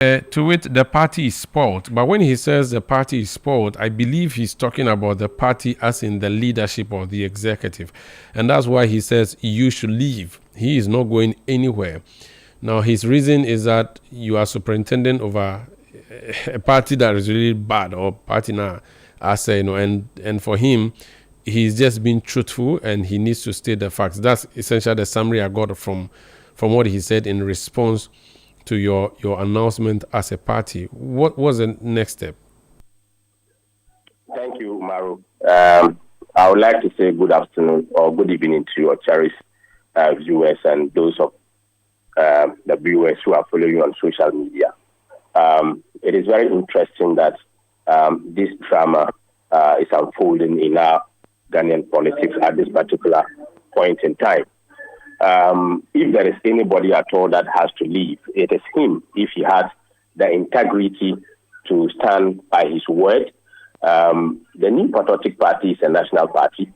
To it, the party is spoiled. But when he says the party is spoiled, I believe he's talking about the party as in the leadership or the executive. And that's why he says you should leave. He is not going anywhere. Now, his reason is that you are superintendent over a party that is really bad, or party now, I say, and for him, he's just being truthful and he needs to state the facts. That's essentially the summary I got from what he said in response to your announcement as a party. What was the next step? Thank you, Maru. I would like to say good afternoon or good evening to your cherished viewers and those of the viewers who are following you on social media. It is very interesting that this drama is unfolding in our Ghanaian politics at this particular point in time. If there is anybody at all that has to leave, it is him, if he has the integrity to stand by his word. The new Patriotic Party is a national party.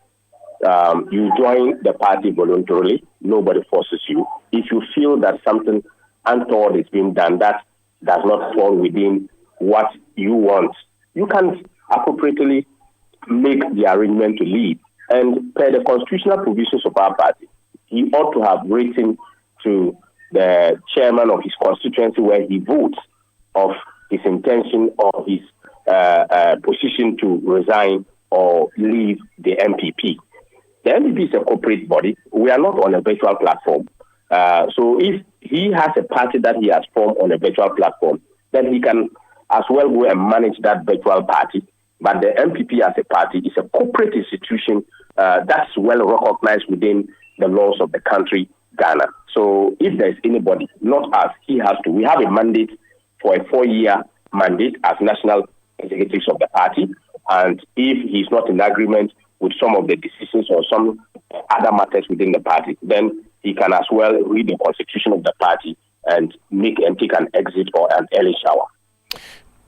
You join the party voluntarily. Nobody forces you. If you feel that something untoward is being done that does not fall within what you want, you can appropriately make the arrangement to leave. And per the constitutional provisions of our party, he ought to have written to the chairman of his constituency where he votes of his intention or his position to resign or leave the NPP. The NPP is a corporate body. We are not on a virtual platform. So if he has a party that he has formed on a virtual platform, then he can as well go and manage that virtual party. But the NPP as a party is a corporate institution that's well recognized within the laws of the country, Ghana. So if there's anybody, not us, he has to. We have a mandate for a 4-year mandate as national executives of the party. And if he's not in agreement with some of the decisions or some other matters within the party, then he can as well read the constitution of the party and take an exit or an early shower.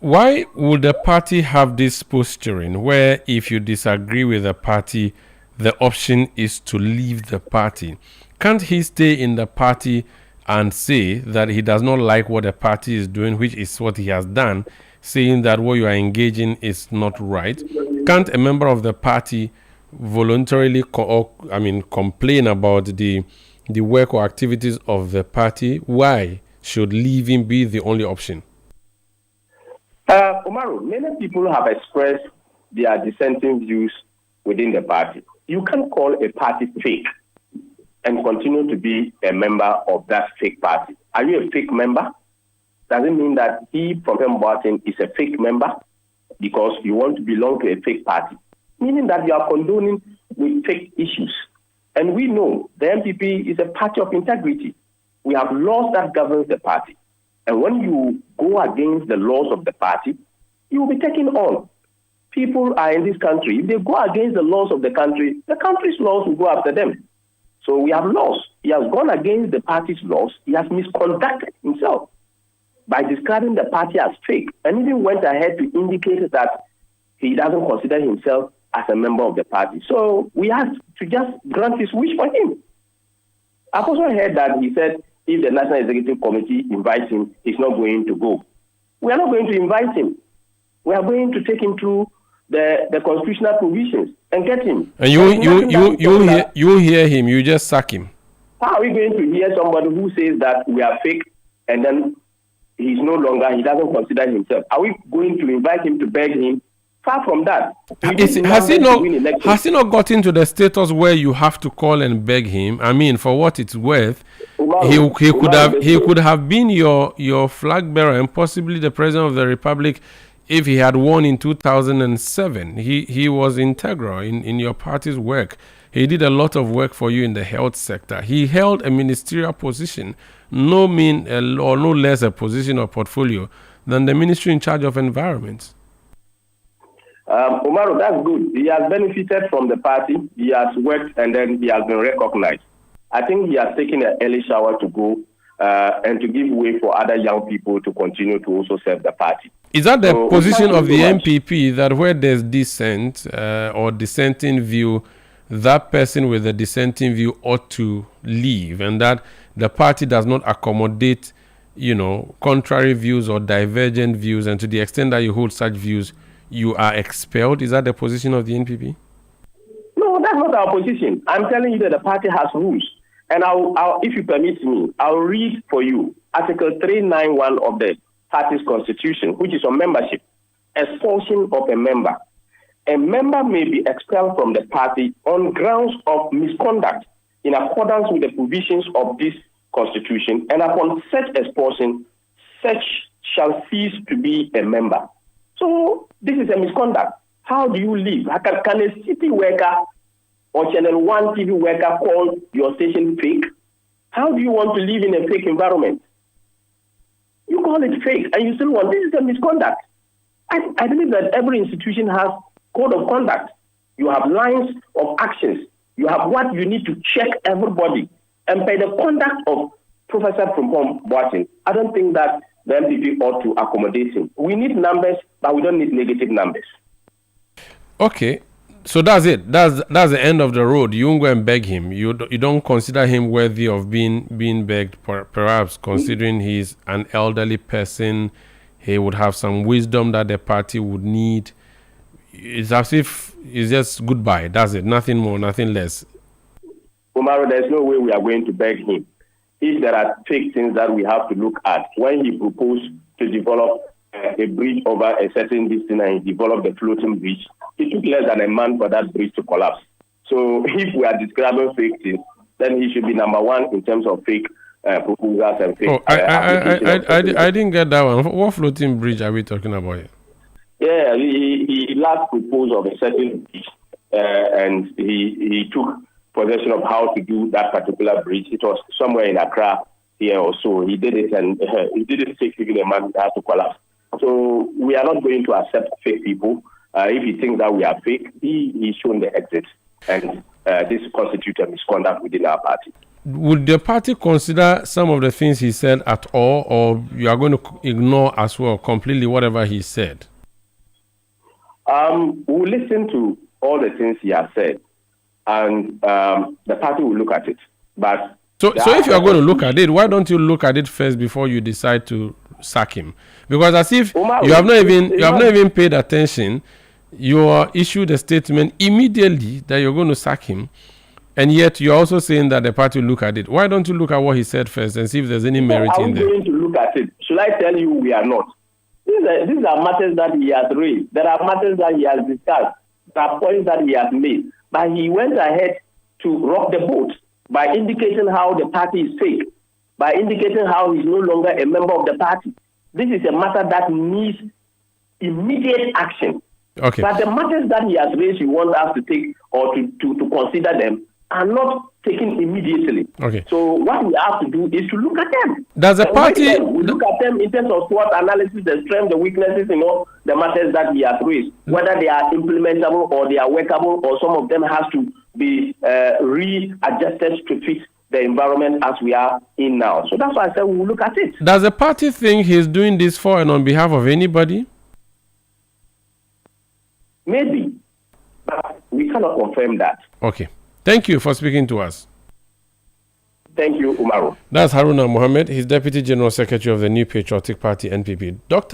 Why would the party have this posturing where if you disagree with the party, the option is to leave the party? Can't he stay in the party and say that he does not like what the party is doing, which is what he has done, saying that what you are engaging is not right? Can't a member of the party voluntarily complain about the work or activities of the party? Why should leaving be the only option? Umaru, many people have expressed their dissenting views within the party. You can't call a party fake and continue to be a member of that fake party. Are you a fake member? Does it mean that he, Prof Kwabena Boateng, is a fake member because you want to belong to a fake party? Meaning that you are condoning with fake issues. And we know the NPP is a party of integrity. We have laws that govern the party. And when you go against the laws of the party, you will be taken on. People are in this country. If they go against the laws of the country's laws will go after them. So we have laws. He has gone against the party's laws. He has misconducted himself by describing the party as fake, and even went ahead to indicate that he doesn't consider himself as a member of the party. So we have to just grant his wish for him. I've also heard that he said if the National Executive Committee invites him, he's not going to go. We are not going to invite him. We are going to take him through the constitutional provisions and get him. And you hear him, you just sack him. How are we going to hear somebody who says that we are fake and then he doesn't consider himself? Are we going to invite him to beg him? Far from that. Has he not gotten to the status where you have to call and beg him? I mean, for what it's worth, he could have been your flag bearer and possibly the president of the republic if he had won in 2007. He was integral in your party's work. He did a lot of work for you in the health sector. He held a ministerial position, no less a position or portfolio than the ministry in charge of environment. Umaru, that's good. He has benefited from the party. He has worked and then he has been recognized. I think he has taken an early shower to go and to give way for other young people to continue to also serve the party. Is that the position of the NPP, that where there's dissent or dissenting view, that person with the dissenting view ought to leave, and that the party does not accommodate contrary views or divergent views, and to the extent that you hold such views, you are expelled? Is that the position of the NPP? No, that's not our position. I'm telling you that the party has rules. And I'll, if you permit me, I'll read for you Article 391 of the party's constitution, which is on membership. Expulsion of a member. A member may be expelled from the party on grounds of misconduct in accordance with the provisions of this constitution, and upon such expulsion, such shall cease to be a member. So this is a misconduct. How do you live? Can a Citi worker or ChannelOne TV worker call your station fake? How do you want to live in a fake environment? You call it fake, and you still want. This is a misconduct. I believe that every institution has code of conduct. You have lines of actions. You have what you need to check everybody. And by the conduct of Professor Frimpong Boateng, I don't think that the NPP ought to accommodate him. We need numbers, but we don't need negative numbers. Okay, so that's it. That's the end of the road. You won't go and beg him. You don't consider him worthy of being begged. Perhaps considering he's an elderly person, he would have some wisdom that the party would need. It's as if it's just goodbye. That's it. Nothing more, nothing less. Umaru, there's no way we are going to beg him. If there are fake things that we have to look at, when he proposed to develop a bridge over a certain distance and he developed the floating bridge, it took less than a month for that bridge to collapse. So if we are describing fake things, then he should be number one in terms of fake proposals and fake. I didn't get that one. What floating bridge are we talking about here? Yeah, he last proposed of a certain bridge, and he took possession of how to do that particular bridge. It was somewhere in Accra here or so. He did it, and he didn't take even a month. It had to collapse. So we are not going to accept fake people. If he thinks that we are fake, he's shown the exit, and this constitutes a misconduct within our party. Would the party consider some of the things he said at all, or you are going to ignore as well completely whatever he said? We'll listen to all the things he has said, and the party will look at it. But so if you are going to look at it, why don't you look at it first before you decide to sack him? Because as if you have not even paid attention, you issued a statement immediately that you're going to sack him, and yet you're also saying that the party will look at it. Why don't you look at what he said first and see if there's any merit in there? I'm going to look at it. Should I tell you we are not? These are matters that he has raised. There are matters that he has discussed. There are points that he has made. But he went ahead to rock the boat by indicating how the party is fake, by indicating how he's no longer a member of the party. This is a matter that needs immediate action. Okay. But the matters that he has raised, he wants us to take or to consider them are not taken immediately. Okay. So what we have to do is to look at them. Does the party... We look at them in terms of SWOT analysis, the strength, the weaknesses, the matters that he has raised, whether they are implementable or they are workable, or some of them has to be readjusted to fit the environment as we are in now. So that's why I said we will look at it. Does the party think he's doing this for and on behalf of anybody? Maybe, but we cannot confirm that. Okay. Thank you for speaking to us. Thank you, Umaru. That's Haruna Mohammed. He's Deputy General Secretary of the New Patriotic Party, NPP. Dr.